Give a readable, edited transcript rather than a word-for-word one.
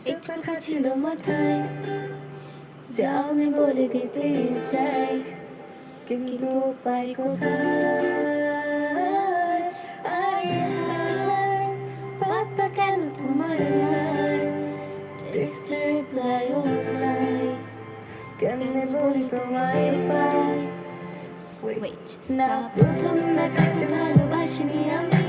কিছু কথা ছিল মাথায় যা আমি বলে দিতে চাই, কিন্তু উপায় কোথায়? আরে হায়, পাতা কেন তোমার নাই? টেক্সট রিপ্লাই নাই, কেমনে বলি তোমায় পাই? Wait. না প্রথম দেখাতে ভালোবাসিনি আমি,